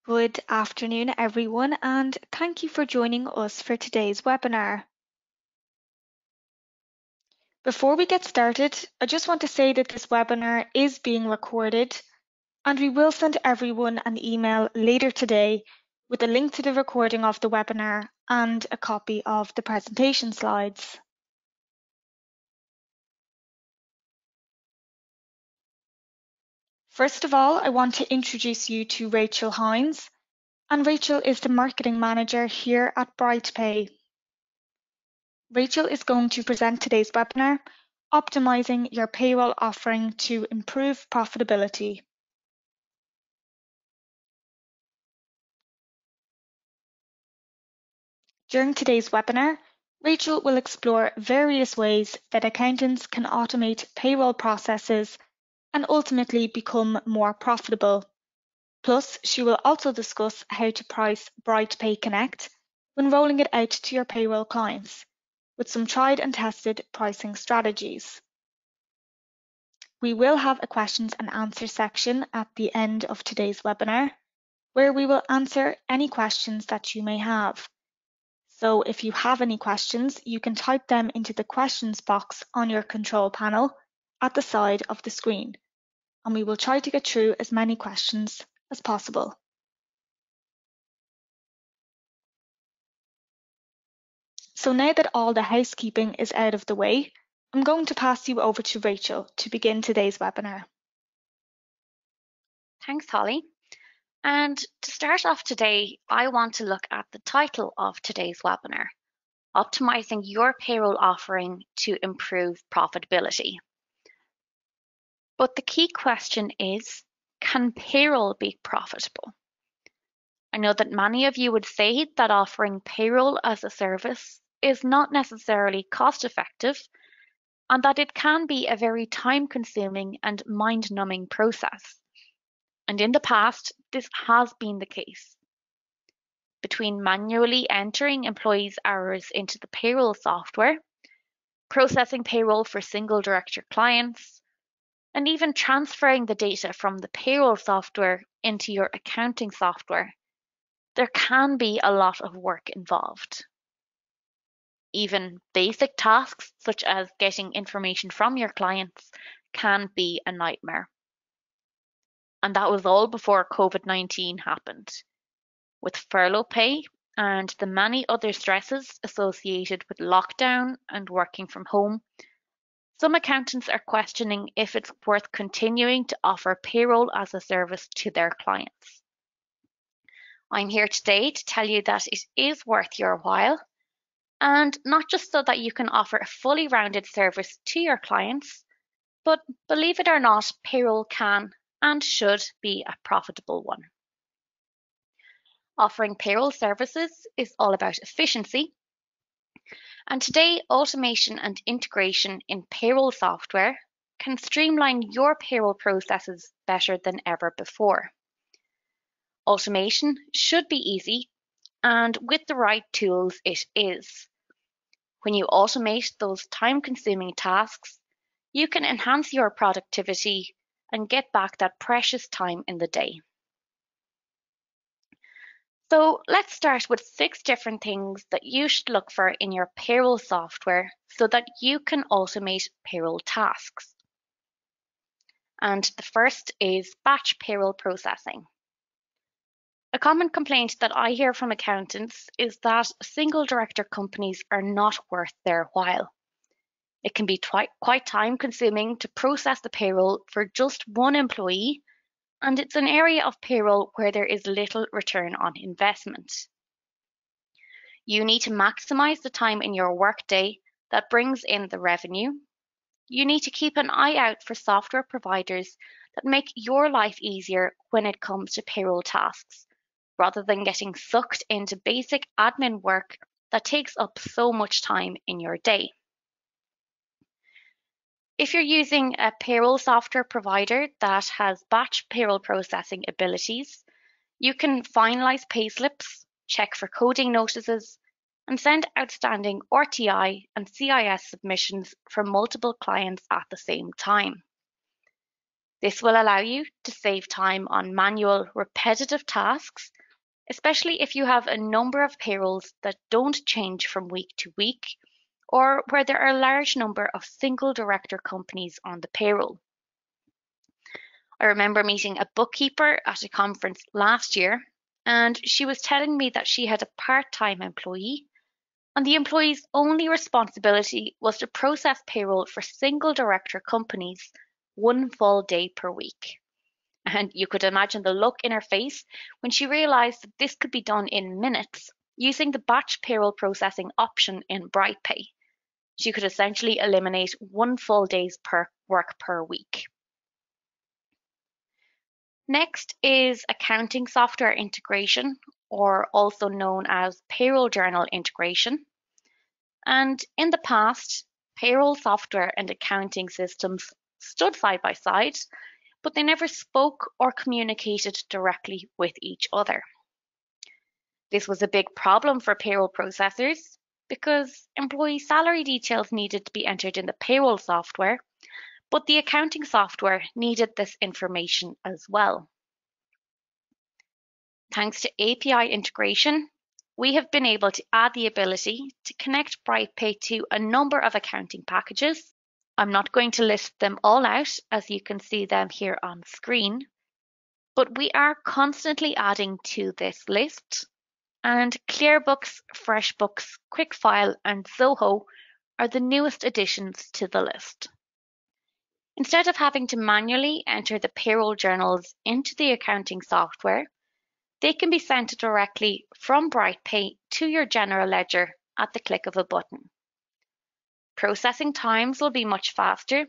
Good afternoon, everyone, and thank you for joining us for today's webinar. Before we get started, I just want to say that this webinar is being recorded, and we will send everyone an email later today with a link to the recording of the webinar and a copy of the presentation slides. First of all, I want to introduce you to Rachel Hines, and Rachel is the Marketing Manager here at BrightPay. Rachel is going to present today's webinar, Optimizing Your Payroll Offering to Improve Profitability. During today's webinar, Rachel will explore various ways that accountants can automate payroll processes and ultimately become more profitable. Plus, she will also discuss how to price BrightPay Connect when rolling it out to your payroll clients, with some tried and tested pricing strategies. We will have a questions and answers section at the end of today's webinar, where we will answer any questions that you may have. So if you have any questions, you can type them into the questions box on your control panel at the side of the screen, and we will try to get through as many questions as possible. So now that all the housekeeping is out of the way, I'm going to pass you over to Rachel to begin today's webinar. Thanks, Holly. And to start off today, I want to look at the title of today's webinar, Optimizing Your Payroll Offering to Improve Profitability. But the key question is, can payroll be profitable? I know that many of you would say that offering payroll as a service is not necessarily cost effective, and that it can be a very time-consuming and mind-numbing process. And in the past, this has been the case. Between manually entering employees' hours into the payroll software, processing payroll for single director clients, and even transferring the data from the payroll software into your accounting software, there can be a lot of work involved. Even basic tasks, such as getting information from your clients, can be a nightmare. And that was all before COVID-19 happened. With furlough pay and the many other stresses associated with lockdown and working from home, some accountants are questioning if it's worth continuing to offer payroll as a service to their clients. I'm here today to tell you that it is worth your while, and not just so that you can offer a fully rounded service to your clients, but believe it or not, payroll can and should be a profitable one. Offering payroll services is all about efficiency, and today automation and integration in payroll software can streamline your payroll processes better than ever before. Automation should be easy, and with the right tools it is. When you automate those time-consuming tasks, you can enhance your productivity and get back that precious time in the day. So let's start with 6 different things that you should look for in your payroll software so that you can automate payroll tasks. And the first is batch payroll processing. A common complaint that I hear from accountants is that single director companies are not worth their while. It can be quite time consuming to process the payroll for just one employee, and it's an area of payroll where there is little return on investment. You need to maximize the time in your workday that brings in the revenue. You need to keep an eye out for software providers that make your life easier when it comes to payroll tasks, rather than getting sucked into basic admin work that takes up so much time in your day. If you're using a payroll software provider that has batch payroll processing abilities, you can finalize payslips, check for coding notices, and send outstanding RTI and CIS submissions for multiple clients at the same time. This will allow you to save time on manual, repetitive tasks, especially if you have a number of payrolls that don't change from week to week, or where there are a large number of single director companies on the payroll. I remember meeting a bookkeeper at a conference last year, and she was telling me that she had a part-time employee, and the employee's only responsibility was to process payroll for single director companies 1 full day per week. And you could imagine the look in her face when she realized that this could be done in minutes using the batch payroll processing option in BrightPay. She could essentially eliminate 1 full day's work per week. Next is accounting software integration, or also known as payroll journal integration. And in the past, payroll software and accounting systems stood side by side, but they never spoke or communicated directly with each other. This was a big problem for payroll processors because employee salary details needed to be entered in the payroll software, but the accounting software needed this information as well. Thanks to API integration, we have been able to add the ability to connect BrightPay to a number of accounting packages. I'm not going to list them all out as you can see them here on screen, but we are constantly adding to this list, and ClearBooks, FreshBooks, QuickFile and Zoho are the newest additions to the list. Instead of having to manually enter the payroll journals into the accounting software, they can be sent directly from BrightPay to your general ledger at the click of a button. Processing times will be much faster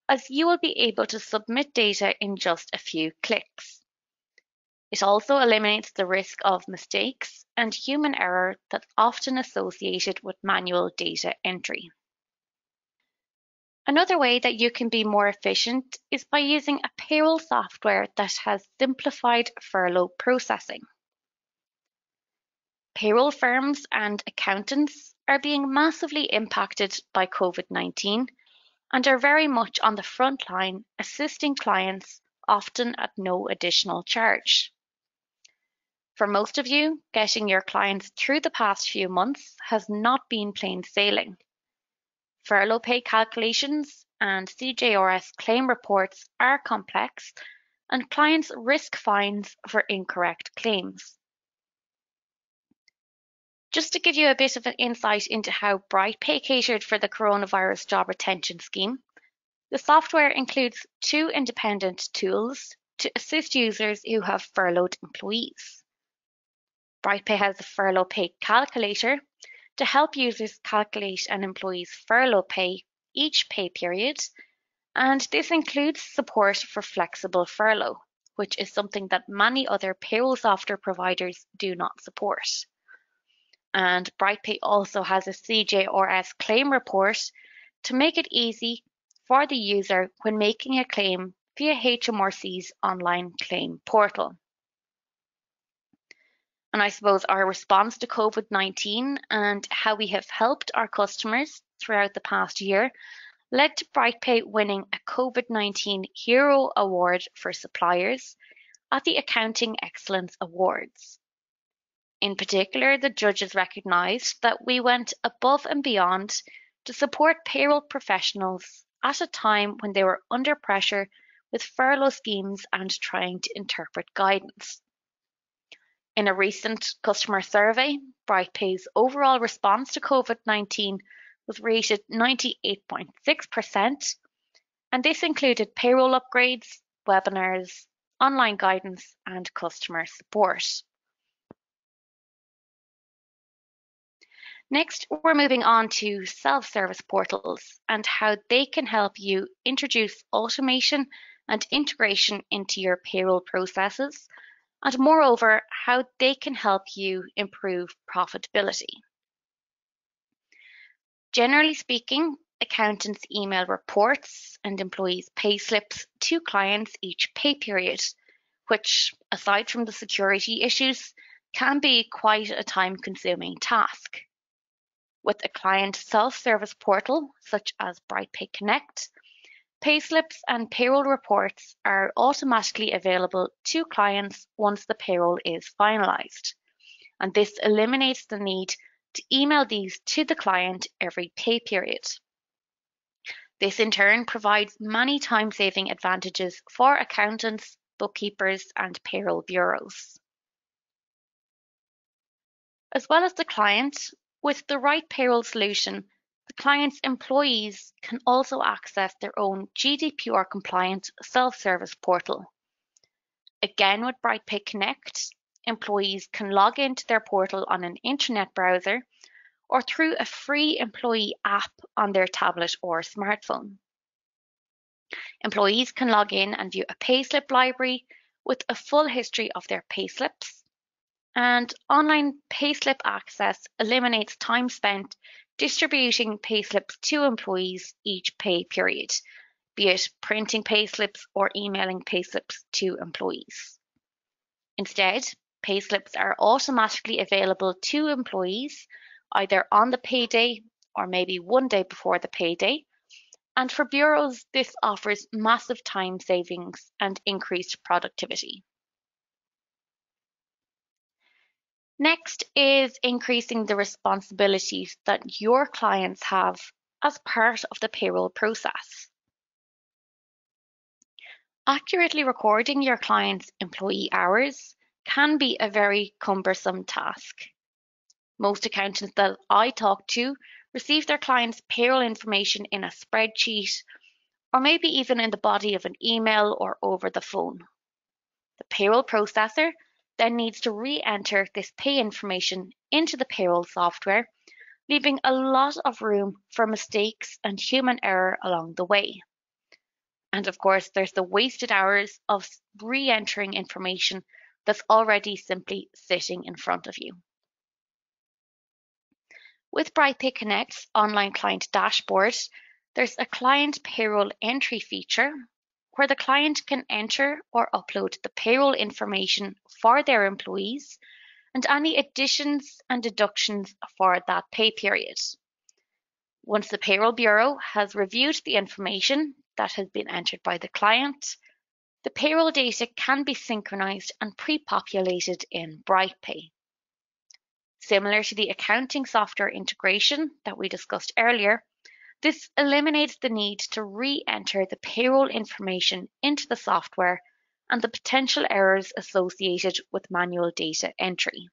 as you will be able to submit data in just a few clicks. It also eliminates the risk of mistakes and human error that's often associated with manual data entry. Another way that you can be more efficient is by using a payroll software that has simplified furlough processing. Payroll firms and accountants are being massively impacted by COVID-19 and are very much on the front line assisting clients, often at no additional charge. For most of you, getting your clients through the past few months has not been plain sailing. Furlough pay calculations and CJRS claim reports are complex, and clients risk fines for incorrect claims. Just to give you a bit of an insight into how BrightPay catered for the coronavirus job retention scheme, the software includes 2 independent tools to assist users who have furloughed employees. BrightPay has a furlough pay calculator to help users calculate an employee's furlough pay each pay period, and this includes support for flexible furlough, which is something that many other payroll software providers do not support. And BrightPay also has a CJRS claim report to make it easy for the user when making a claim via Hmrc's online claim portal. And I suppose our response to COVID-19 and how we have helped our customers throughout the past year led to BrightPay winning a COVID-19 Hero Award for suppliers at the Accounting Excellence Awards. In particular, the judges recognised that we went above and beyond to support payroll professionals at a time when they were under pressure with furlough schemes and trying to interpret guidance. In a recent customer survey, BrightPay's overall response to COVID-19 was rated 98.6%, and this included payroll upgrades, webinars, online guidance, and customer support. Next, we're moving on to self-service portals and how they can help you introduce automation and integration into your payroll processes, and moreover, how they can help you improve profitability. Generally speaking, accountants email reports and employees' pay slips to clients each pay period, which, aside from the security issues, can be quite a time-consuming task. With a client self-service portal, such as BrightPay Connect, Payslips and payroll reports are automatically available to clients once the payroll is finalized, and this eliminates the need to email these to the client every pay period. This in turn provides many time-saving advantages for accountants, bookkeepers, and payroll bureaus. As well as the client, with the right payroll solution, the client's employees can also access their own GDPR-compliant self-service portal. Again, with BrightPay Connect, employees can log into their portal on an internet browser or through a free employee app on their tablet or smartphone. Employees can log in and view a Payslip Library with a full history of their payslips, and online payslip access eliminates time spent distributing payslips to employees each pay period, be it printing payslips or emailing payslips to employees. Instead, payslips are automatically available to employees either on the payday or maybe one day before the payday. And for bureaus, this offers massive time savings and increased productivity. Next is increasing the responsibilities that your clients have as part of the payroll process. Accurately recording your client's employee hours can be a very cumbersome task. Most accountants that I talk to receive their clients' payroll information in a spreadsheet, or maybe even in the body of an email or over the phone. The payroll processor then needs to re-enter this pay information into the payroll software, leaving a lot of room for mistakes and human error along the way. And of course, there's the wasted hours of re-entering information that's already simply sitting in front of you. With BrightPay Connect's online client dashboard, there's a client payroll entry feature where the client can enter or upload the payroll information for their employees and any additions and deductions for that pay period. Once the payroll bureau has reviewed the information that has been entered by the client, the payroll data can be synchronized and pre-populated in BrightPay. Similar to the accounting software integration that we discussed earlier, this eliminates the need to re-enter the payroll information into the software and the potential errors associated with manual data entry.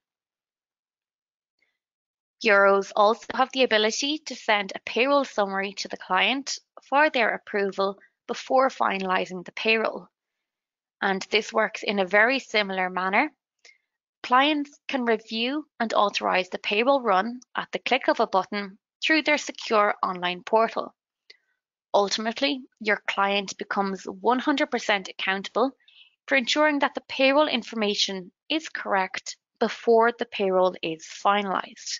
Bureaus also have the ability to send a payroll summary to the client for their approval before finalizing the payroll. And this works in a very similar manner. Clients can review and authorize the payroll run at the click of a button through their secure online portal. Ultimately, your client becomes 100% accountable for ensuring that the payroll information is correct before the payroll is finalized.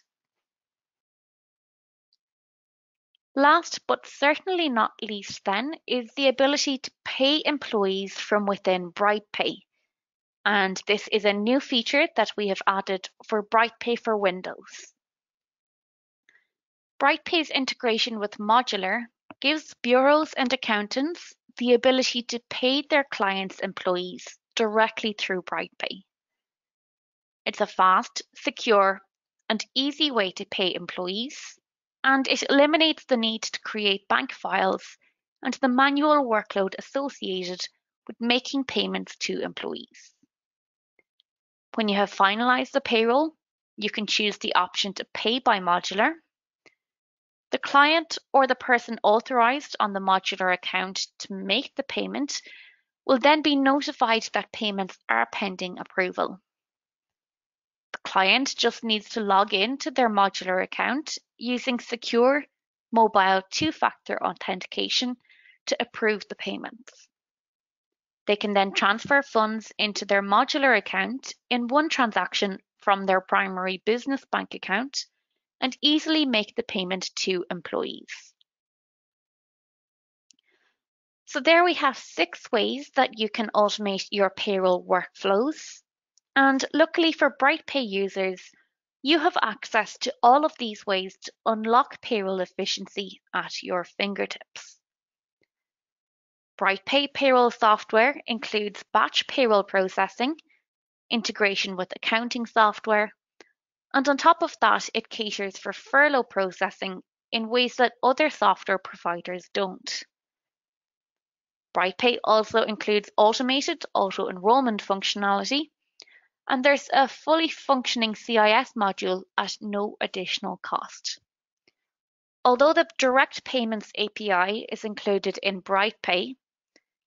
Last but certainly not least then is the ability to pay employees from within BrightPay. And this is a new feature that we have added for BrightPay for Windows. BrightPay's integration with Modular gives bureaus and accountants the ability to pay their clients' employees directly through BrightPay. It's a fast, secure, and easy way to pay employees, and it eliminates the need to create bank files and the manual workload associated with making payments to employees. When you have finalized the payroll, you can choose the option to pay by Modular. The client or the person authorized on the Modular account to make the payment will then be notified that payments are pending approval. The client just needs to log in to their Modular account using secure mobile two-factor authentication to approve the payments. They can then transfer funds into their Modular account in one transaction from their primary business bank account and easily make the payment to employees. So there we have 6 ways that you can automate your payroll workflows. And luckily for BrightPay users, you have access to all of these ways to unlock payroll efficiency at your fingertips. BrightPay payroll software includes batch payroll processing, integration with accounting software, and on top of that, it caters for furlough processing in ways that other software providers don't. BrightPay also includes automated auto-enrollment functionality, and there's a fully functioning CIS module at no additional cost. Although the Direct Payments API is included in BrightPay,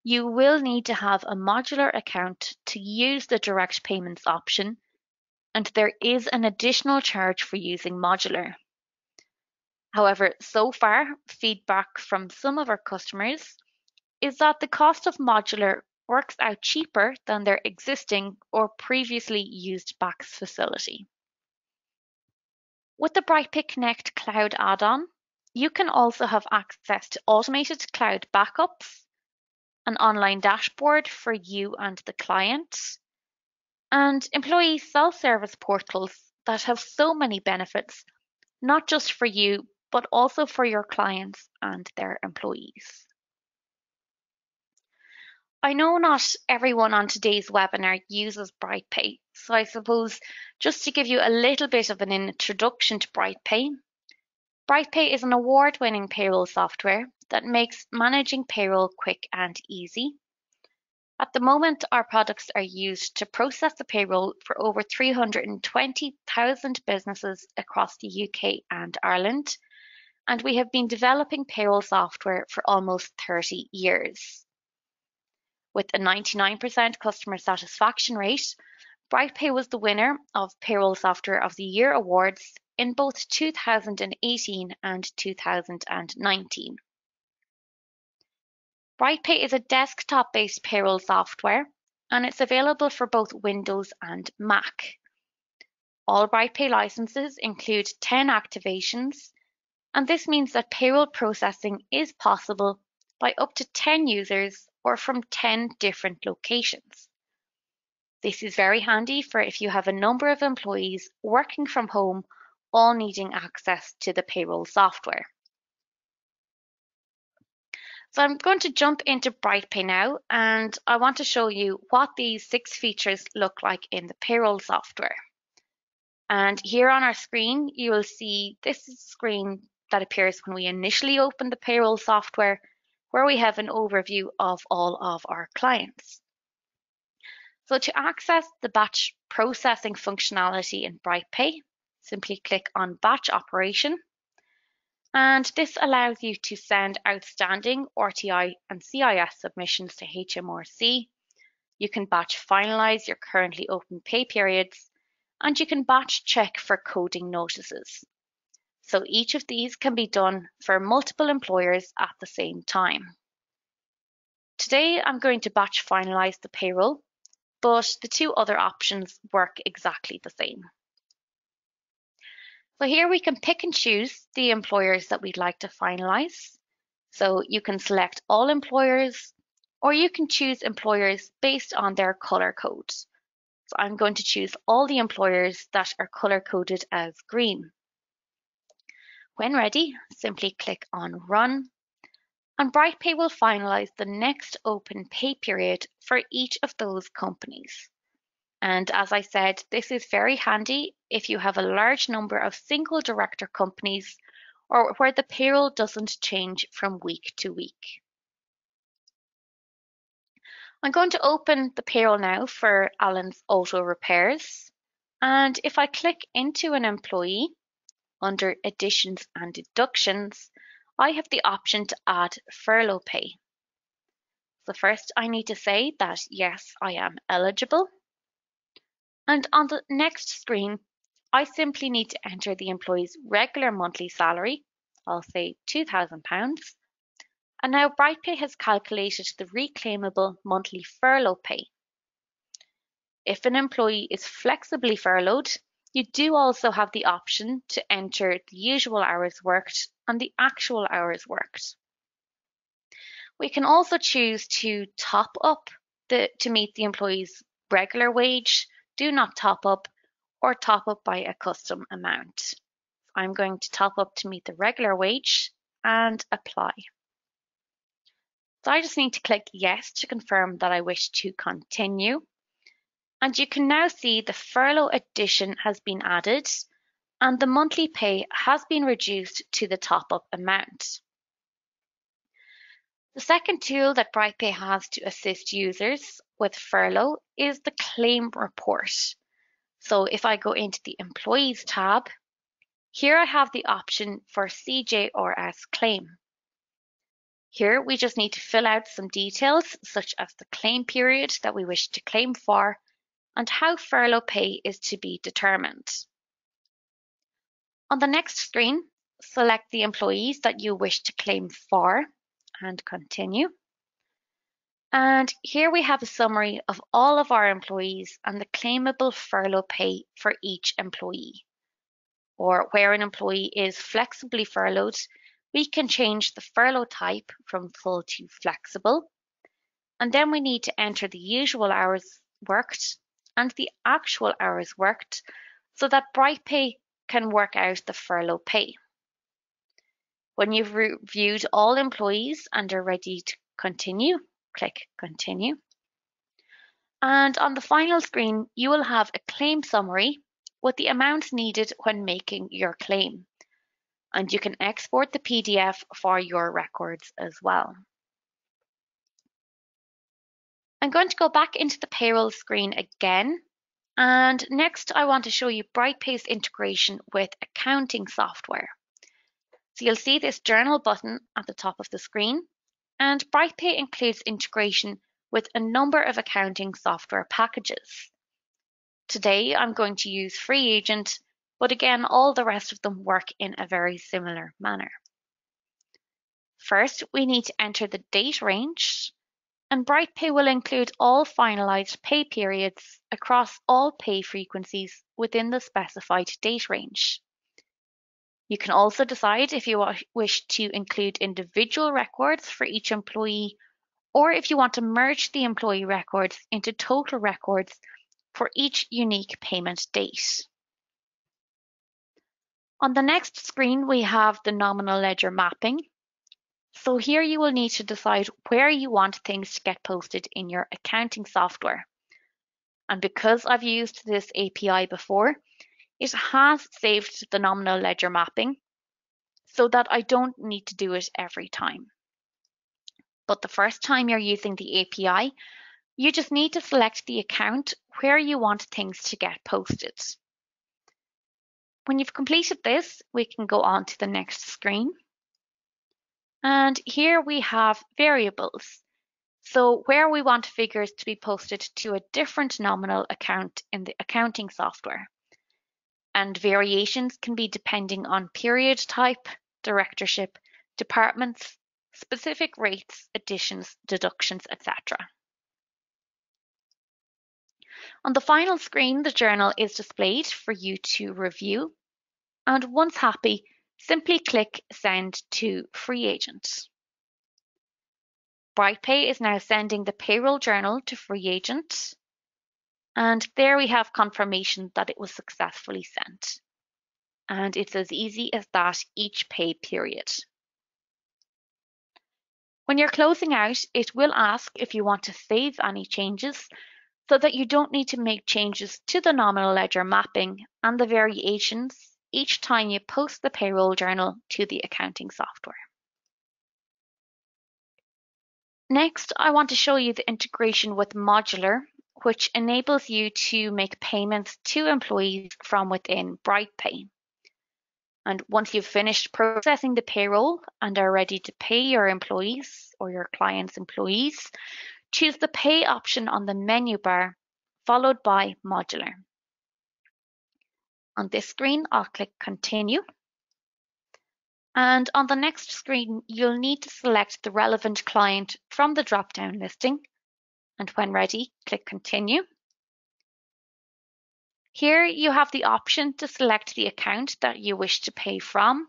you will need to have a Modular account to use the Direct Payments option, and there is an additional charge for using Modular. However, so far, feedback from some of our customers is that the cost of Modular works out cheaper than their existing or previously used BACS facility. With the Brightpeak Connect Cloud add-on, you can also have access to automated cloud backups, an online dashboard for you and the client, and employee self-service portals that have so many benefits, not just for you, but also for your clients and their employees. I know not everyone on today's webinar uses BrightPay, so I suppose just to give you a little bit of an introduction to BrightPay, BrightPay is an award-winning payroll software that makes managing payroll quick and easy. At the moment, our products are used to process the payroll for over 320,000 businesses across the UK and Ireland, and we have been developing payroll software for almost 30 years. With a 99% customer satisfaction rate, BrightPay was the winner of Payroll Software of the Year awards in both 2018 and 2019. BrightPay is a desktop-based payroll software, and it's available for both Windows and Mac. All BrightPay licenses include 10 activations, and this means that payroll processing is possible by up to 10 users or from 10 different locations. This is very handy for if you have a number of employees working from home, all needing access to the payroll software. So I'm going to jump into BrightPay now, and I want to show you what these 6 features look like in the payroll software. And here on our screen, you will see this is the screen that appears when we initially open the payroll software, where we have an overview of all of our clients. So to access the batch processing functionality in BrightPay, simply click on Batch Operation. And this allows you to send outstanding RTI and CIS submissions to Hmrc. You can batch finalize your currently open pay periods, and you can batch check for coding notices. So each of these can be done for multiple employers at the same time. Today, I'm going to batch finalize the payroll, but the 2 other options work exactly the same. So here we can pick and choose the employers that we'd like to finalize. So you can select all employers, or you can choose employers based on their color code. So I'm going to choose all the employers that are color coded as green. When ready, simply click on Run, and BrightPay will finalize the next open pay period for each of those companies. And as I said, this is very handy if you have a large number of single director companies or where the payroll doesn't change from week to week. I'm going to open the payroll now for Alan's Auto Repairs. And if I click into an employee under Additions and Deductions, I have the option to add furlough pay. So first I need to say that yes, I am eligible. And on the next screen, I simply need to enter the employee's regular monthly salary. I'll say £2,000. And now BrightPay has calculated the reclaimable monthly furlough pay. If an employee is flexibly furloughed, you do also have the option to enter the usual hours worked and the actual hours worked. We can also choose to top up to meet the employee's regular wage, do not top up, or top up by a custom amount. I'm going to top up to meet the regular wage and apply. So I just need to click yes to confirm that I wish to continue. And you can now see the furlough addition has been added and the monthly pay has been reduced to the top-up amount. The second tool that BrightPay has to assist users with furlough is the claim report. So if I go into the Employees tab, here I have the option for CJRS claim. Here we just need to fill out some details such as the claim period that we wish to claim for and how furlough pay is to be determined. On the next screen, select the employees that you wish to claim for and continue. And here we have a summary of all of our employees and the claimable furlough pay for each employee. Or where an employee is flexibly furloughed, we can change the furlough type from full to flexible. And then we need to enter the usual hours worked and the actual hours worked so that BrightPay can work out the furlough pay. When you've reviewed all employees and are ready to continue, click Continue. And on the final screen, you will have a claim summary with the amounts needed when making your claim. And you can export the PDF for your records as well. I'm going to go back into the payroll screen again. And next, I want to show you BrightPay's integration with accounting software. So you'll see this journal button at the top of the screen. And BrightPay includes integration with a number of accounting software packages. Today, I'm going to use Free Agent, but again, all the rest of them work in a very similar manner. First, we need to enter the date range, and BrightPay will include all finalized pay periods across all pay frequencies within the specified date range. You can also decide if you wish to include individual records for each employee, or if you want to merge the employee records into total records for each unique payment date. On the next screen, we have the nominal ledger mapping. So here you will need to decide where you want things to get posted in your accounting software. And because I've used this API before, it has saved the nominal ledger mapping so that I don't need to do it every time. But the first time you're using the API, you just need to select the account where you want things to get posted. When you've completed this, we can go on to the next screen. And here we have variables. So where we want figures to be posted to a different nominal account in the accounting software. And variations can be depending on period type, directorship, departments, specific rates, additions, deductions, etc. On the final screen, the journal is displayed for you to review. And once happy, simply click Send to Free Agent. BrightPay is now sending the payroll journal to Free Agent. And there we have confirmation that it was successfully sent. And it's as easy as that each pay period. When you're closing out, it will ask if you want to save any changes so that you don't need to make changes to the nominal ledger mapping and the variations each time you post the payroll journal to the accounting software. Next, I want to show you the integration with Modular, which enables you to make payments to employees from within BrightPay. And once you've finished processing the payroll and are ready to pay your employees or your client's employees, choose the Pay option on the menu bar, followed by Modular. On this screen, I'll click Continue. And on the next screen, you'll need to select the relevant client from the drop-down listing. And when ready, click Continue. Here you have the option to select the account that you wish to pay from.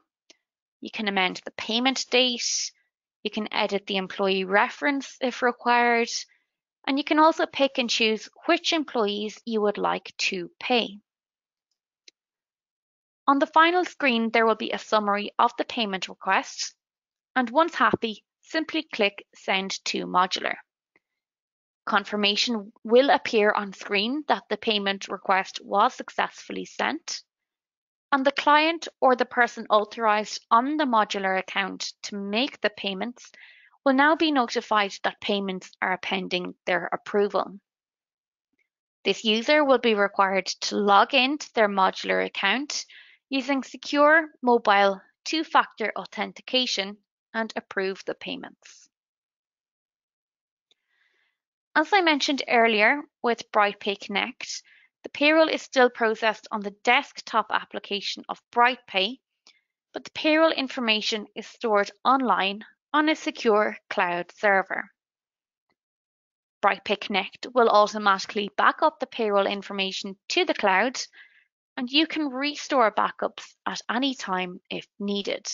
You can amend the payment date. You can edit the employee reference if required. And you can also pick and choose which employees you would like to pay. On the final screen, there will be a summary of the payment request. And once happy, simply click Send to Modular. Confirmation will appear on screen that the payment request was successfully sent, and the client or the person authorized on the Modular account to make the payments will now be notified that payments are pending their approval. This user will be required to log into their Modular account using secure mobile two-factor authentication and approve the payments. As I mentioned earlier with BrightPay Connect, the payroll is still processed on the desktop application of BrightPay, but the payroll information is stored online on a secure cloud server. BrightPay Connect will automatically back up the payroll information to the cloud, and you can restore backups at any time if needed.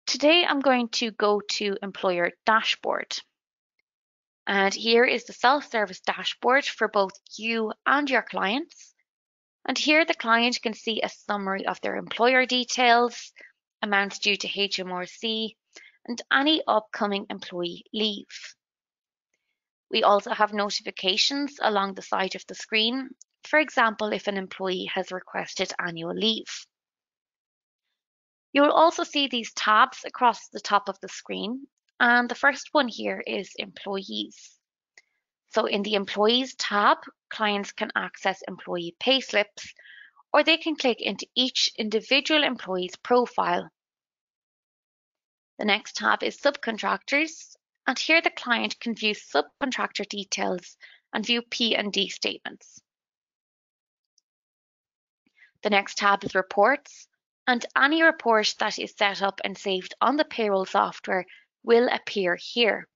Today I'm going to go to Employer Dashboard. And here is the self-service dashboard for both you and your clients. And here the client can see a summary of their employer details, amounts due to Hmrc, and any upcoming employee leave. We also have notifications along the side of the screen, for example, if an employee has requested annual leave. You will also see these tabs across the top of the screen, and the first one here is Employees. So in the Employees tab, clients can access employee payslips, or they can click into each individual employee's profile. The next tab is Subcontractors, and here the client can view subcontractor details and view P&D statements. The next tab is Reports, and any report that is set up and saved on the payroll software will appear here.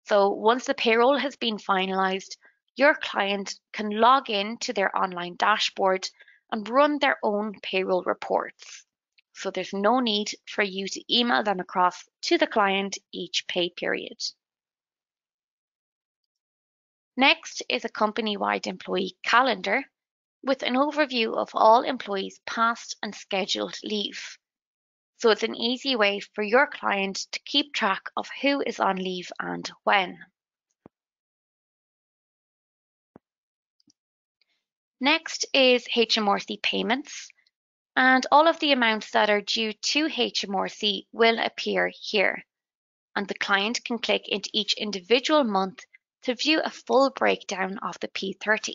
So once the payroll has been finalized, your client can log in to their online dashboard and run their own payroll reports. So there's no need for you to email them across to the client each pay period. Next is a company-wide employee calendar with an overview of all employees' past and scheduled leave. So it's an easy way for your client to keep track of who is on leave and when. Next is Hmrc Payments, and all of the amounts that are due to Hmrc will appear here, and the client can click into each individual month to view a full breakdown of the P30.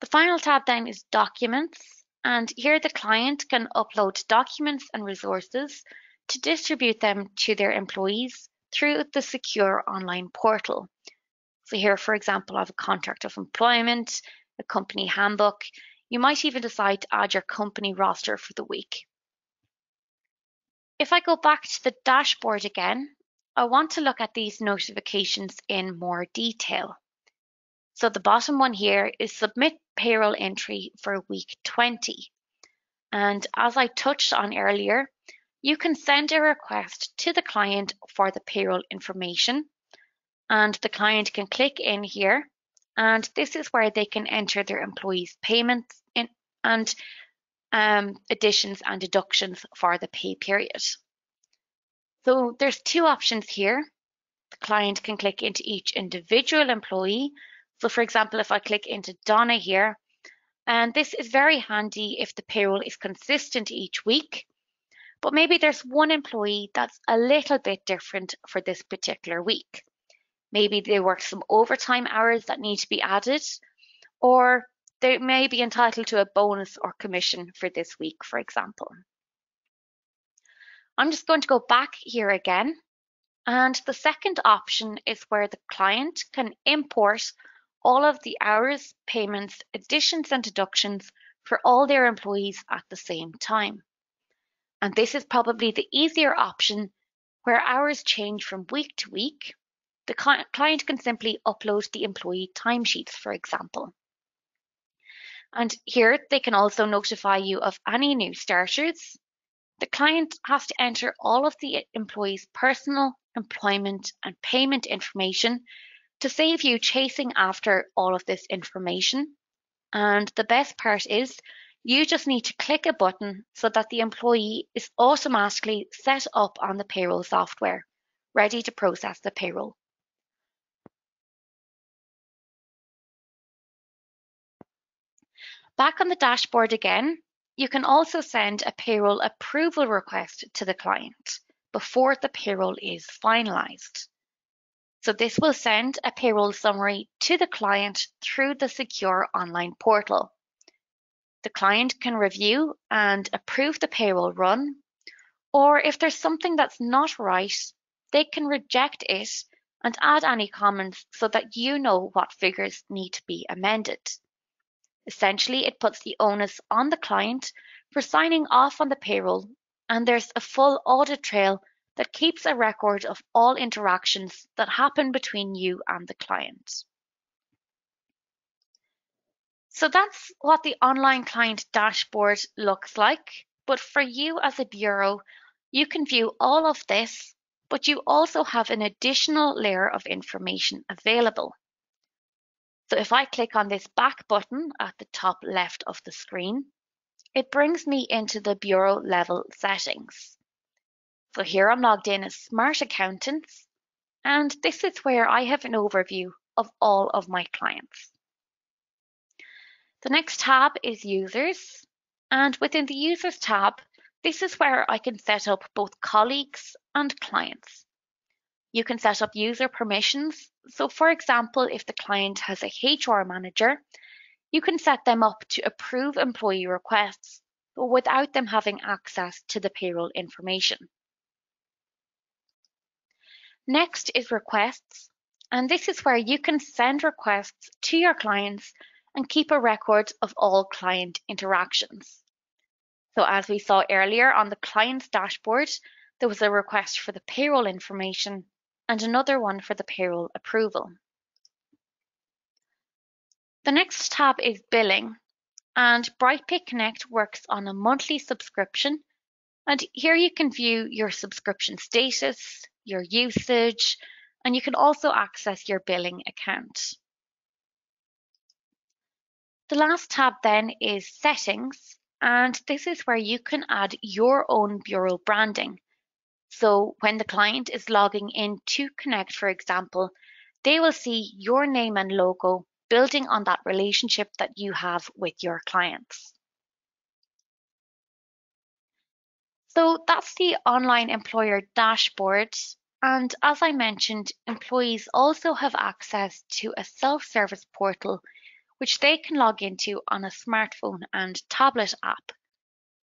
The final tab then is Documents, and here the client can upload documents and resources to distribute them to their employees through the secure online portal. So here, for example, I have a contract of employment, a company handbook. You might even decide to add your company roster for the week. If I go back to the dashboard again, I want to look at these notifications in more detail. So the bottom one here is Submit Payroll Entry for week 20. And as I touched on earlier, you can send a request to the client for the payroll information, and the client can click in here, and this is where they can enter their employees' payments in and additions and deductions for the pay period. So there's two options here. The client can click into each individual employee. So for example, if I click into Donna here, and this is very handy if the payroll is consistent each week, but maybe there's one employee that's a little bit different for this particular week. Maybe they work some overtime hours that need to be added, or they may be entitled to a bonus or commission for this week, for example. I'm just going to go back here again, and the second option is where the client can import all of the hours, payments, additions and deductions for all their employees at the same time. And this is probably the easier option where hours change from week to week. The client can simply upload the employee timesheets, for example. And here they can also notify you of any new starters. The client has to enter all of the employee's personal, employment, and payment information to save you chasing after all of this information. And the best part is You just need to click a button so that the employee is automatically set up on the payroll software, ready to process the payroll. Back on the dashboard again, you can also send a payroll approval request to the client before the payroll is finalized. So this will send a payroll summary to the client through the secure online portal. The client can review and approve the payroll run, or if there's something that's not right, they can reject it and add any comments so that you know what figures need to be amended. Essentially, it puts the onus on the client for signing off on the payroll, and there's a full audit trail that keeps a record of all interactions that happen between you and the client. So that's what the online client dashboard looks like. But for you as a bureau, you can view all of this, but you also have an additional layer of information available. So if I click on this back button at the top left of the screen, it brings me into the bureau level settings. So here I'm logged in as Smart Accountants, and this is where I have an overview of all of my clients. The next tab is Users, and within the Users tab, this is where I can set up both colleagues and clients. You can set up user permissions. So for example, if the client has a HR manager, you can set them up to approve employee requests, but without them having access to the payroll information. Next is Requests, and this is where you can send requests to your clients and keep a record of all client interactions. So as we saw earlier on the client's dashboard, there was a request for the payroll information and another one for the payroll approval. The next tab is Billing, and Brightpay Connect works on a monthly subscription, and here you can view your subscription status, your usage, and you can also access your billing account. The last tab then is Settings, and this is where you can add your own bureau branding. So when the client is logging in to Connect, for example, they will see your name and logo building on that relationship that you have with your clients. So that's the online employer dashboard. And as I mentioned, employees also have access to a self-service portal which they can log into on a smartphone and tablet app.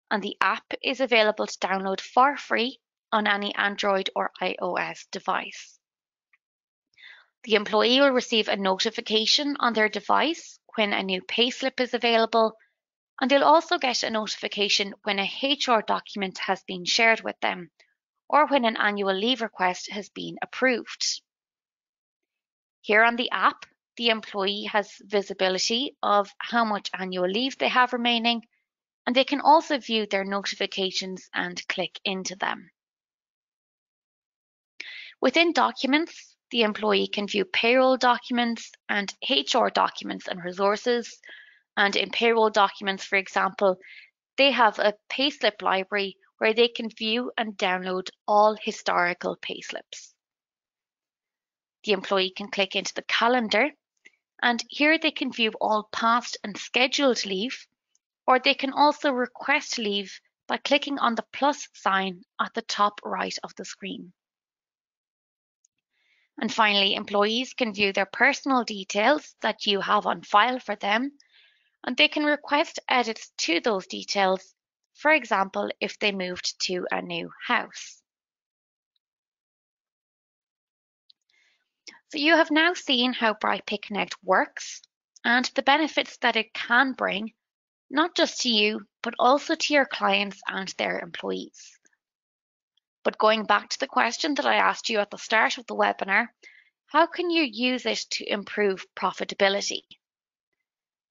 And the app is available to download for free on any Android or iOS device. The employee will receive a notification on their device when a new payslip is available, and they'll also get a notification when a HR document has been shared with them or when an annual leave request has been approved. Here on the app, the employee has visibility of how much annual leave they have remaining, and they can also view their notifications and click into them. Within Documents, the employee can view payroll documents and HR documents and resources. And in payroll documents, for example, they have a Payslip Library where they can view and download all historical payslips. The employee can click into the calendar, and here they can view all past and scheduled leave, or they can also request leave by clicking on the plus sign at the top right of the screen. And finally, employees can view their personal details that you have on file for them, and they can request edits to those details, for example, if they moved to a new house. So you have now seen how Brightpay Connect works and the benefits that it can bring, not just to you, but also to your clients and their employees. But going back to the question that I asked you at the start of the webinar, how can you use it to improve profitability?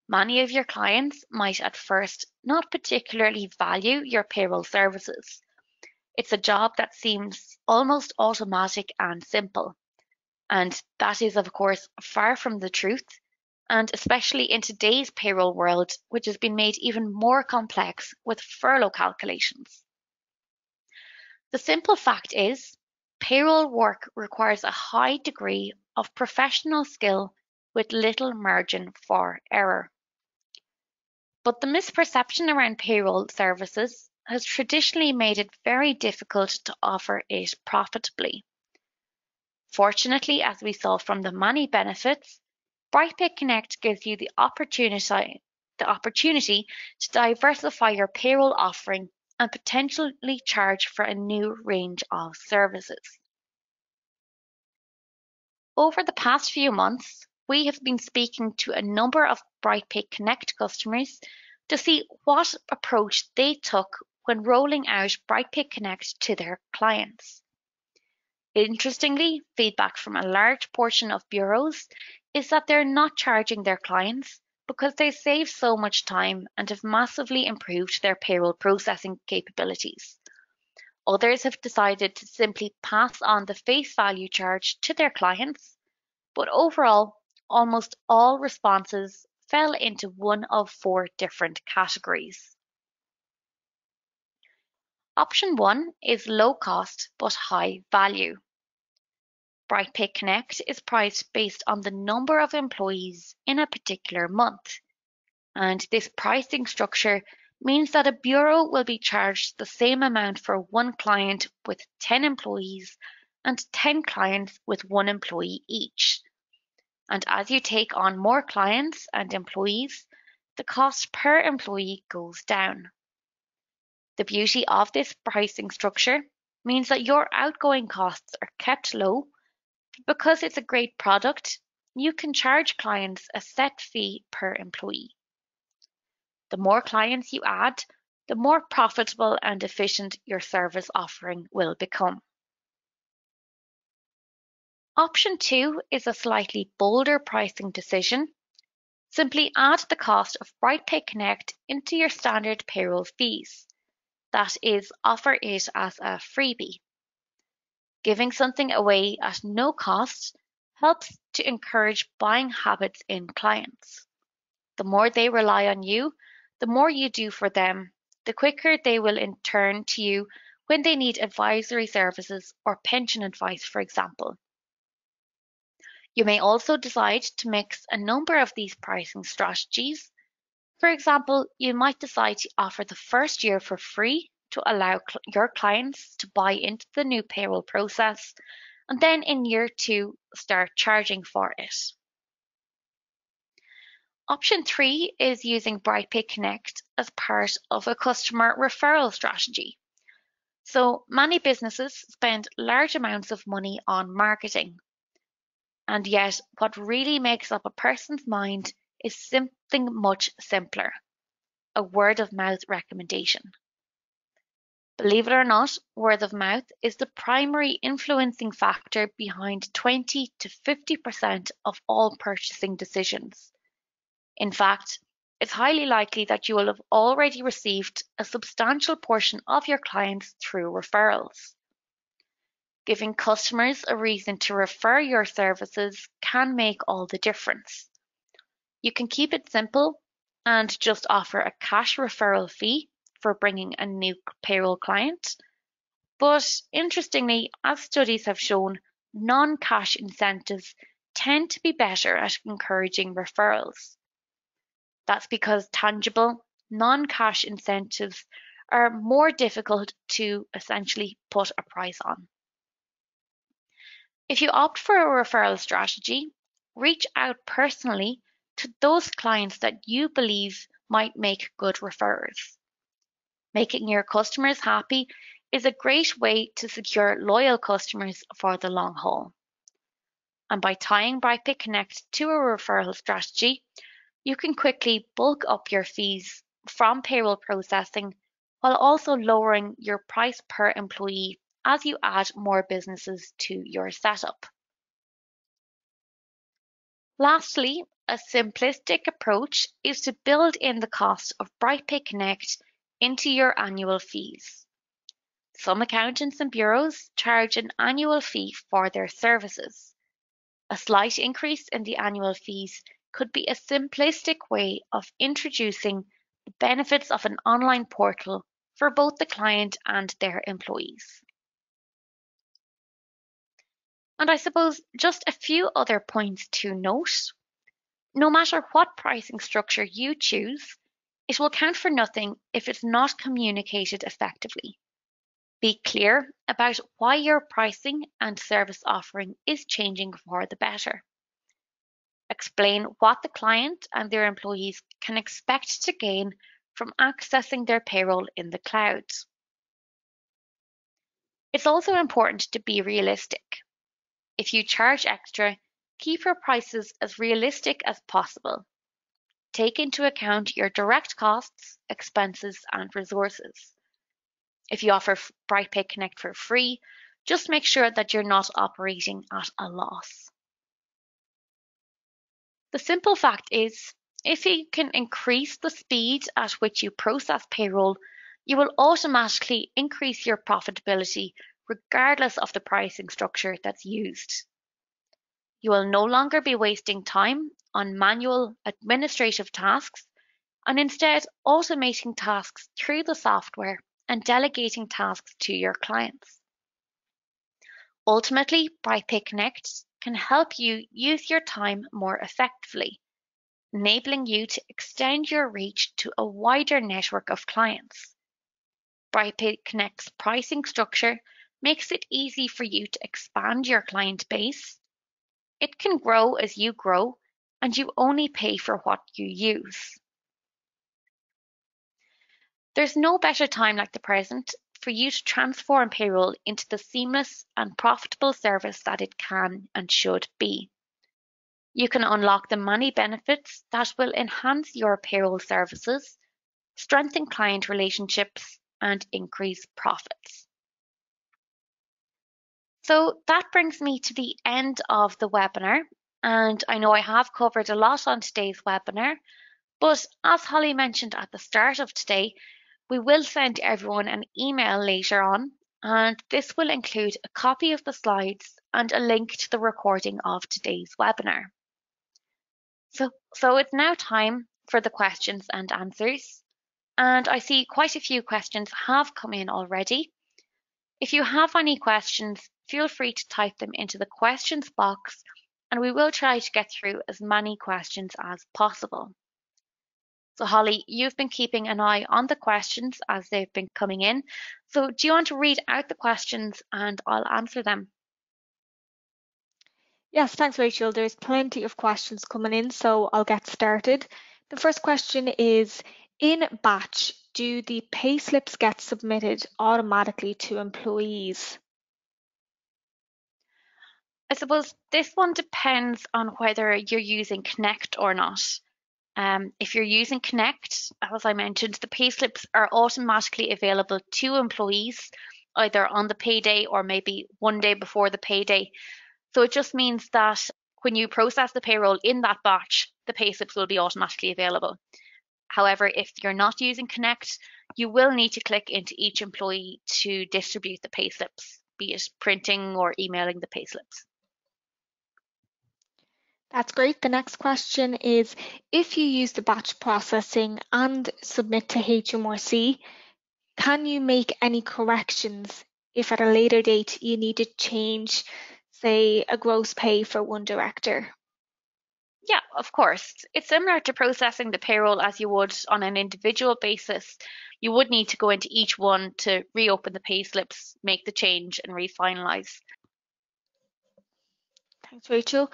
Many of your clients might at first not particularly value your payroll services. It's a job that seems almost automatic and simple. And that is, of course, far from the truth. and especially in today's payroll world, which has been made even more complex with furlough calculations. The simple fact is, payroll work requires a high degree of professional skill with little margin for error. But the misperception around payroll services has traditionally made it very difficult to offer it profitably. Fortunately, as we saw from the many benefits, Brightpay Connect gives you the opportunity to diversify your payroll offering and potentially charge for a new range of services. Over the past few months, we have been speaking to a number of Brightpay Connect customers to see what approach they took when rolling out Brightpay Connect to their clients. Interestingly, feedback from a large portion of bureaus is that they're not charging their clients because they save so much time and have massively improved their payroll processing capabilities. Others have decided to simply pass on the face value charge to their clients, but overall, almost all responses fell into one of 4 different categories. Option 1 is low cost but high value. Brightpay Connect is priced based on the number of employees in a particular month, and this pricing structure means that a bureau will be charged the same amount for one client with 10 employees and 10 clients with 1 employee each. And as you take on more clients and employees, the cost per employee goes down. The beauty of this pricing structure means that your outgoing costs are kept low. Because it's a great product, you can charge clients a set fee per employee. The more clients you add, the more profitable and efficient your service offering will become. Option 2 is a slightly bolder pricing decision. Simply add the cost of Brightpay Connect into your standard payroll fees. That is, offer it as a freebie. Giving something away at no cost helps to encourage buying habits in clients. The more they rely on you, the more you do for them, the quicker they will in turn to you when they need advisory services or pension advice, for example. You may also decide to mix a number of these pricing strategies. For example, you might decide to offer the first year for free to allow your clients to buy into the new payroll process, and then in year 2, start charging for it. Option 3 is using Brightpay Connect as part of a customer referral strategy. So many businesses spend large amounts of money on marketing. And yet, what really makes up a person's mind is something much simpler: a word of mouth recommendation. Believe it or not, word of mouth is the primary influencing factor behind 20 to 50% of all purchasing decisions. In fact, it's highly likely that you will have already received a substantial portion of your clients through referrals. Giving customers a reason to refer your services can make all the difference. You can keep it simple and just offer a cash referral fee for bringing a new payroll client. But interestingly, as studies have shown, non-cash incentives tend to be better at encouraging referrals. That's because tangible, non-cash incentives are more difficult to essentially put a price on. If you opt for a referral strategy, reach out personally to those clients that you believe might make good referrers. Making your customers happy is a great way to secure loyal customers for the long haul. And by tying Brightpay Connect to a referral strategy, you can quickly bulk up your fees from payroll processing while also lowering your price per employee as you add more businesses to your setup. Lastly, a simplistic approach is to build in the cost of Brightpay Connect into your annual fees. Some accountants and bureaus charge an annual fee for their services. A slight increase in the annual fees could be a simplistic way of introducing the benefits of an online portal for both the client and their employees. And I suppose just a few other points to note. No matter what pricing structure you choose, it will count for nothing if it's not communicated effectively. Be clear about why your pricing and service offering is changing for the better. Explain what the client and their employees can expect to gain from accessing their payroll in the cloud. It's also important to be realistic. If you charge extra, keep your prices as realistic as possible. Take into account your direct costs, expenses, and resources. If you offer BrightPay Connect for free, just make sure that you're not operating at a loss. The simple fact is, if you can increase the speed at which you process payroll, you will automatically increase your profitability regardless of the pricing structure that's used. You will no longer be wasting time on manual administrative tasks and instead automating tasks through the software and delegating tasks to your clients. Ultimately, BrightPay Connect can help you use your time more effectively, enabling you to extend your reach to a wider network of clients. BrightPay Connect's pricing structure makes it easy for you to expand your client base. It can grow as you grow, and you only pay for what you use. There's no better time like the present for you to transform payroll into the seamless and profitable service that it can and should be. You can unlock the many benefits that will enhance your payroll services, strengthen client relationships, and increase profits. So that brings me to the end of the webinar, and I know I have covered a lot on today's webinar, but as Holly mentioned at the start of today, we will send everyone an email later on, and this will include a copy of the slides and a link to the recording of today's webinar. So it's now time for the questions and answers, and I see quite a few questions have come in already. If you have any questions, feel free to type them into the questions box, and we will try to get through as many questions as possible. So Holly, you've been keeping an eye on the questions as they've been coming in. So do you want to read out the questions and I'll answer them? Yes, thanks, Rachel. There's plenty of questions coming in, so I'll get started. The first question is, in batch, do the payslips get submitted automatically to employees? I suppose this one depends on whether you're using Connect or not. If you're using Connect, as I mentioned, the payslips are automatically available to employees either on the payday or maybe one day before the payday. So it just means that when you process the payroll in that batch, the payslips will be automatically available. However, if you're not using Connect, you will need to click into each employee to distribute the payslips, be it printing or emailing the payslips. That's great. The next question is, if you use the batch processing and submit to Hmrc, can you make any corrections if at a later date you need to change, say, a gross pay for one director? Yeah, of course. It's similar to processing the payroll as you would on an individual basis. You would need to go into each one to reopen the payslips, make the change, and refinalize. Thanks, Rachel.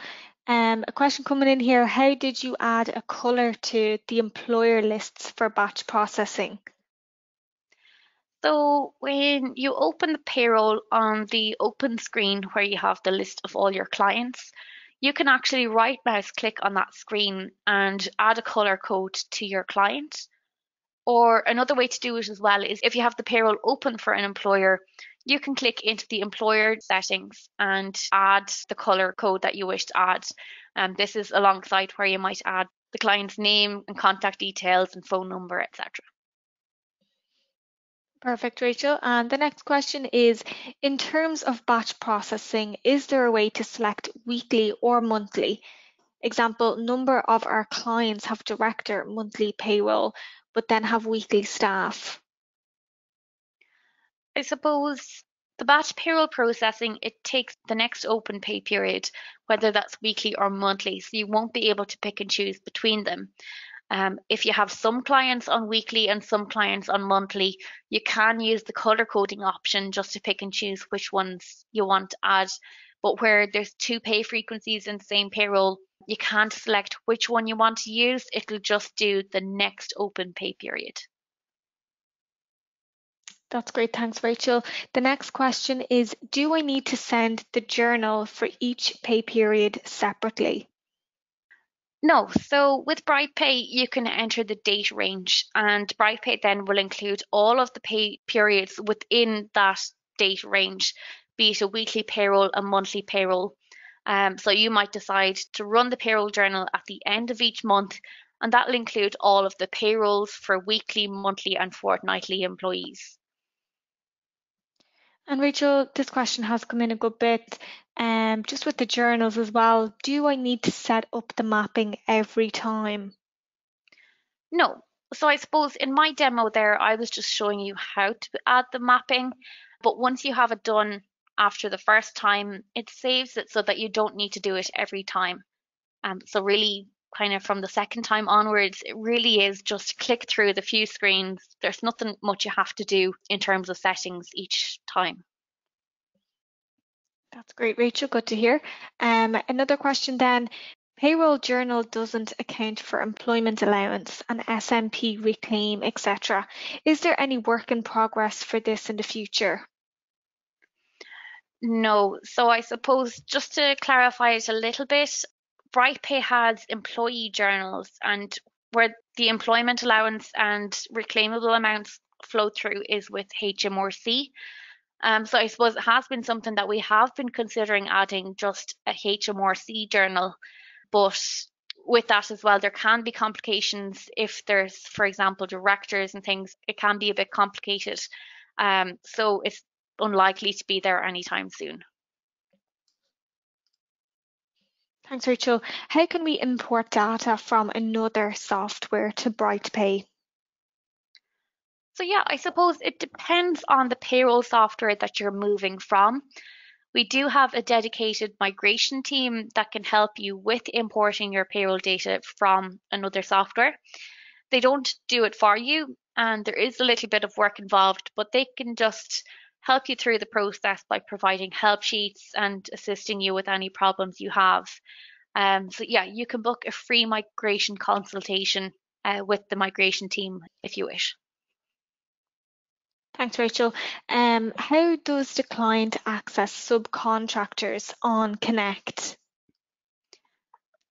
A question coming in here, how did you add a colour to the employer lists for batch processing? So when you open the payroll on the open screen where you have the list of all your clients, you can actually right mouse click on that screen and add a color code to your client. Or another way to do it as well is if you have the payroll open for an employer, you can click into the employer settings and add the color code that you wish to add. This is alongside where you might add the client's name and contact details and phone number, etc. Perfect, Rachel. And the next question is, in terms of batch processing, is there a way to select weekly or monthly? Example, number of our clients have director monthly payroll, but then have weekly staff. I suppose the batch payroll processing, it takes the next open pay period, whether that's weekly or monthly, so you won't be able to pick and choose between them. If you have some clients on weekly and some clients on monthly, you can use the color coding option just to pick and choose which ones you want to add. But where there's two pay frequencies in the same payroll, you can't select which one you want to use. It'll just do the next open pay period. That's great, thanks Rachel. The next question is, do I need to send the journal for each pay period separately? No, so with BrightPay, you can enter the date range, and BrightPay then will include all of the pay periods within that date range, be it a weekly payroll, a monthly payroll. So you might decide to run the payroll journal at the end of each month, and that'll include all of the payrolls for weekly, monthly, and fortnightly employees. And Rachel, this question has come in a good bit, just with the journals as well. Do I need to set up the mapping every time? No. So I suppose in my demo there, I was just showing you how to add the mapping. But once you have it done after the first time, it saves it so that you don't need to do it every time. So really, kind of from the second time onwards, it really is just click through the few screens. There's nothing much you have to do in terms of settings each time. That's great, Rachel. Good to hear. Another question then. Payroll journal doesn't account for employment allowance and SMP reclaim, etc. Is there any work in progress for this in the future? No. So I suppose just to clarify it a little bit, BrightPay has employee journals, and where the employment allowance and reclaimable amounts flow through is with Hmrc. So I suppose it has been something that we have been considering adding just a Hmrc journal, but with that as well, there can be complications if there's, for example, directors and things. It can be a bit complicated. So it's unlikely to be there anytime soon. Thanks, Rachel. How can we import data from another software to BrightPay? So yeah, I suppose it depends on the payroll software that you're moving from. We do have a dedicated migration team that can help you with importing your payroll data from another software. They don't do it for you, and there is a little bit of work involved, but they can just help you through the process by providing help sheets and assisting you with any problems you have. So yeah, you can book a free migration consultation with the migration team if you wish. Thanks, Rachel. How does the client access subcontractors on Connect?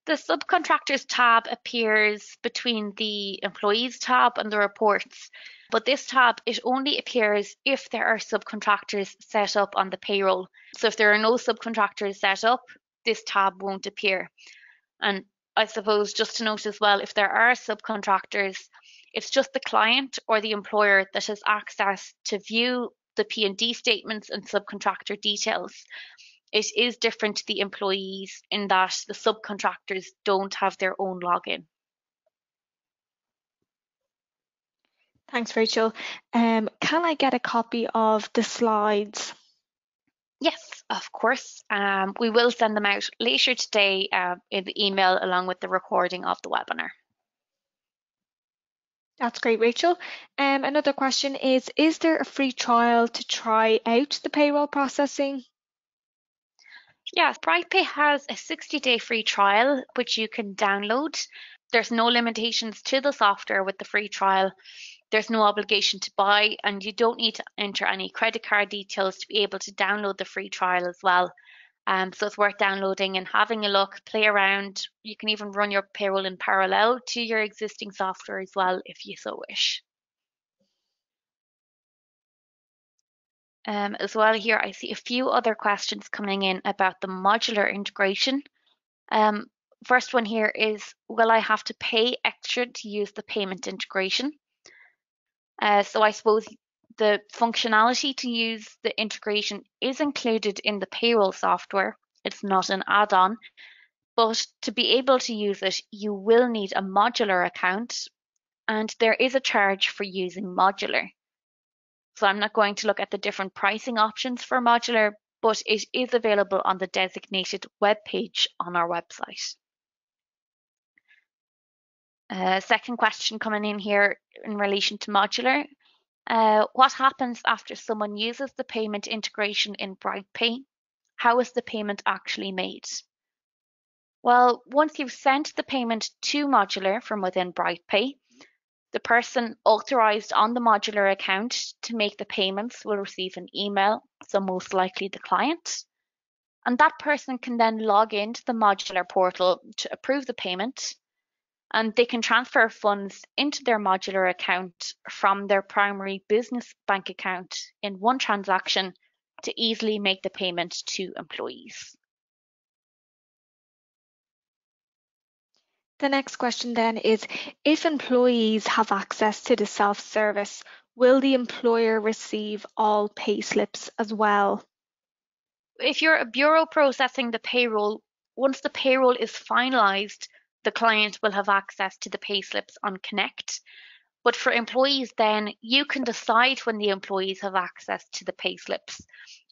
The subcontractors tab appears between the employees tab and the reports, but this tab, it only appears if there are subcontractors set up on the payroll. So if there are no subcontractors set up, this tab won't appear. And I suppose just to note as well, if there are subcontractors, it's just the client or the employer that has access to view the P&D statements and subcontractor details. It is different to the employees in that the subcontractors don't have their own login. Thanks, Rachel. Can I get a copy of the slides? Yes, of course. We will send them out later today in the email along with the recording of the webinar. That's great, Rachel. Another question is there a free trial to try out the payroll processing? Yes, Brightpay has a 60-day free trial, which you can download. There's no limitations to the software with the free trial. There's no obligation to buy, and you don't need to enter any credit card details to be able to download the free trial as well. So it's worth downloading and having a look, play around. You can even run your payroll in parallel to your existing software as well, if you so wish. As well here, I see a few other questions coming in about the modular integration. First one here is, will I have to pay extra to use the payment integration? So I suppose the functionality to use the integration is included in the payroll software. It's not an add-on. But to be able to use it, you will need a modular account, and there is a charge for using modular. So I'm not going to look at the different pricing options for modular, but it is available on the designated web page on our website. Second question coming in here in relation to modular. What happens after someone uses the payment integration in BrightPay? How is the payment actually made? Well, once you've sent the payment to Modular from within BrightPay, the person authorized on the Modular account to make the payments will receive an email, so most likely the client. And that person can then log into the Modular portal to approve the payment, and they can transfer funds into their Modular account from their primary business bank account in one transaction to easily make the payment to employees. The next question then is, if employees have access to the self-service, will the employer receive all pay slips as well? If you're a bureau processing the payroll, once the payroll is finalized, the client will have access to the pay slips on Connect. But for employees then, you can decide when the employees have access to the pay slips.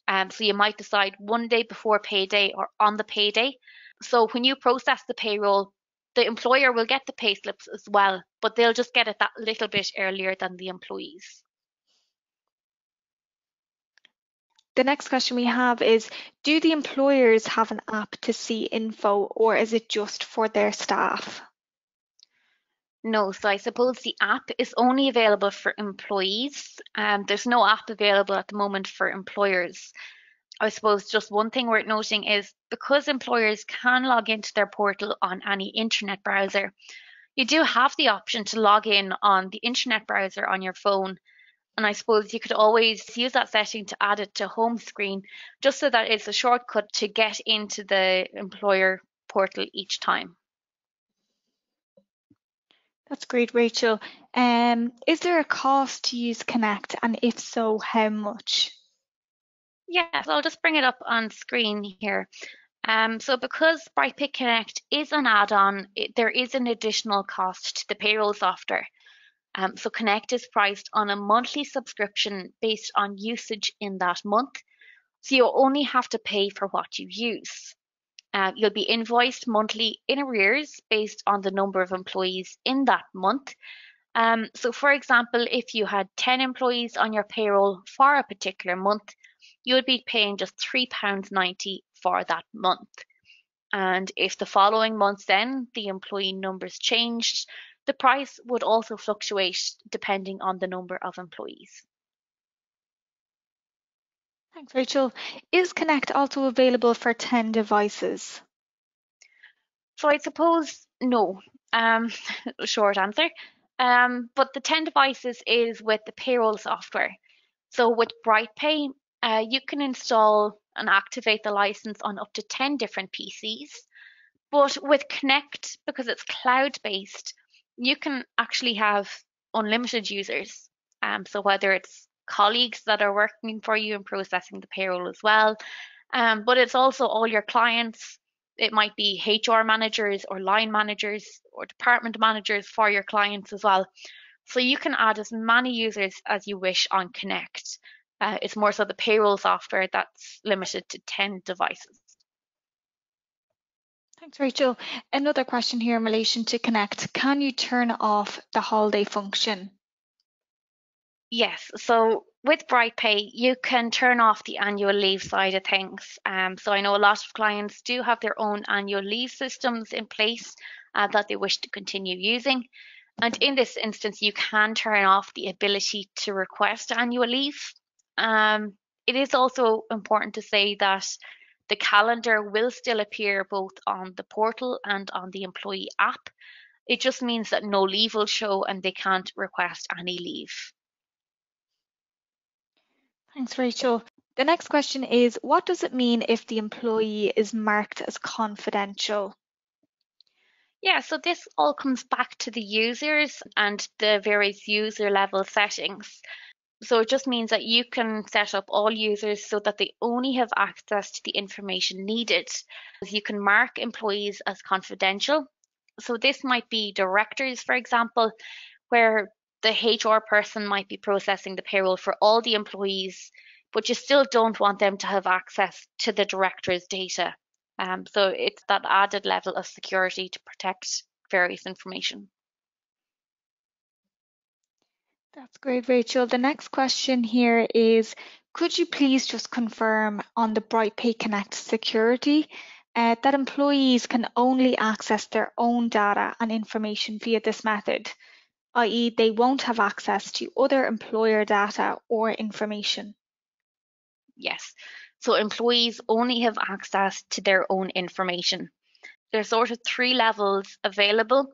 So you might decide one day before payday or on the payday. So when you process the payroll, the employer will get the pay slips as well, but they'll just get it that little bit earlier than the employees. The next question we have is, do the employers have an app to see info, or is it just for their staff? No, so I suppose the app is only available for employees. There's no app available at the moment for employers. I suppose just one thing worth noting is because employers can log into their portal on any internet browser, you do have the option to log in on the internet browser on your phone. And I suppose you could always use that setting to add it to home screen, just so that it's a shortcut to get into the employer portal each time. That's great, Rachel. Is there a cost to use Connect, and if so, how much? Yes, I'll just bring it up on screen here. So because Brightpeak Connect is an add-on, there is an additional cost to the payroll software. So Connect is priced on a monthly subscription based on usage in that month. So you only have to pay for what you use. You'll be invoiced monthly in arrears based on the number of employees in that month. So for example, if you had 10 employees on your payroll for a particular month, you would be paying just £3.90 for that month. And if the following month then the employee numbers changed, the price would also fluctuate depending on the number of employees. Thanks, Rachel. Is Connect also available for 10 devices? So I suppose no, short answer. But the 10 devices is with the payroll software. So with BrightPay, you can install and activate the license on up to 10 different PCs. But with Connect, because it's cloud-based, you can actually have unlimited users. So whether it's colleagues that are working for you and processing the payroll as well, but it's also all your clients. It might be HR managers or line managers or department managers for your clients as well. So you can add as many users as you wish on Connect. It's more so the payroll software that's limited to 10 devices. Thanks, Rachel. Another question here in relation to Connect. Can you turn off the holiday function? Yes, so with BrightPay, you can turn off the annual leave side of things. So I know a lot of clients do have their own annual leave systems in place that they wish to continue using. And in this instance, you can turn off the ability to request annual leave. It is also important to say that the calendar will still appear both on the portal and on the employee app. It just means that no leave will show and they can't request any leave. Thanks, Rachel. The next question is, what does it mean if the employee is marked as confidential? Yeah, so this all comes back to the users and the various user level settings. So it just means that you can set up all users so that they only have access to the information needed. You can mark employees as confidential. So this might be directors, for example, where the HR person might be processing the payroll for all the employees, but you still don't want them to have access to the director's data. So it's that added level of security to protect various information. That's great, Rachel. The next question here is, could you please just confirm on the BrightPay Connect security that employees can only access their own data and information via this method, i.e. they won't have access to other employer data or information? Yes. So employees only have access to their own information. There's sort of three levels available.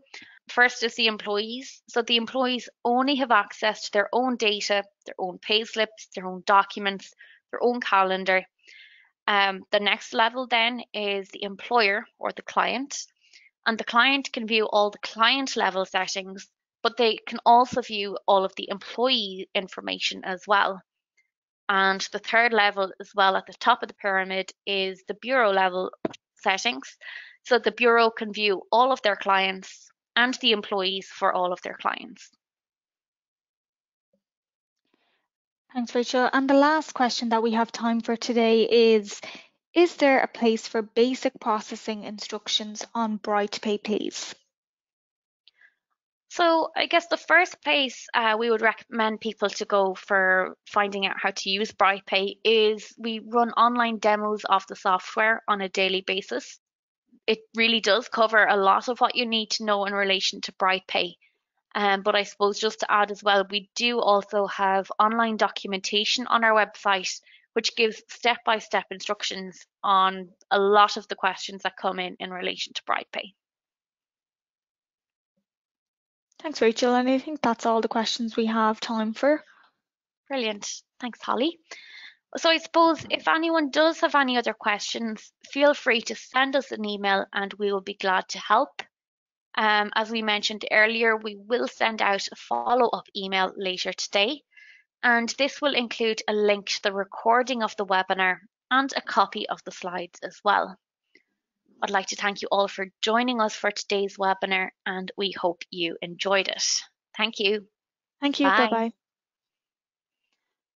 First is the employees. So the employees only have access to their own data, their own payslips, their own documents, their own calendar. The next level then is the employer or the client. And the client can view all the client level settings, but they can also view all of the employee information as well. And the third level as well at the top of the pyramid is the bureau level settings. So the bureau can view all of their clients and the employees for all of their clients. Thanks, Rachel. And the last question that we have time for today is there a place for basic processing instructions on BrightPay, please? So I guess the first place we would recommend people to go for finding out how to use BrightPay is we run online demos of the software on a daily basis. It really does cover a lot of what you need to know in relation to BrightPay. But I suppose just to add as well, we do also have online documentation on our website, which gives step-by-step instructions on a lot of the questions that come in relation to BrightPay. Thanks, Rachel. And I think that's all the questions we have time for. Brilliant. Thanks, Holly. So I suppose if anyone does have any other questions, feel free to send us an email and we will be glad to help. As we mentioned earlier, we will send out a follow-up email later today, and this will include a link to the recording of the webinar and a copy of the slides as well. I'd like to thank you all for joining us for today's webinar, and we hope you enjoyed it. Thank you. Thank you. Bye. Bye-bye.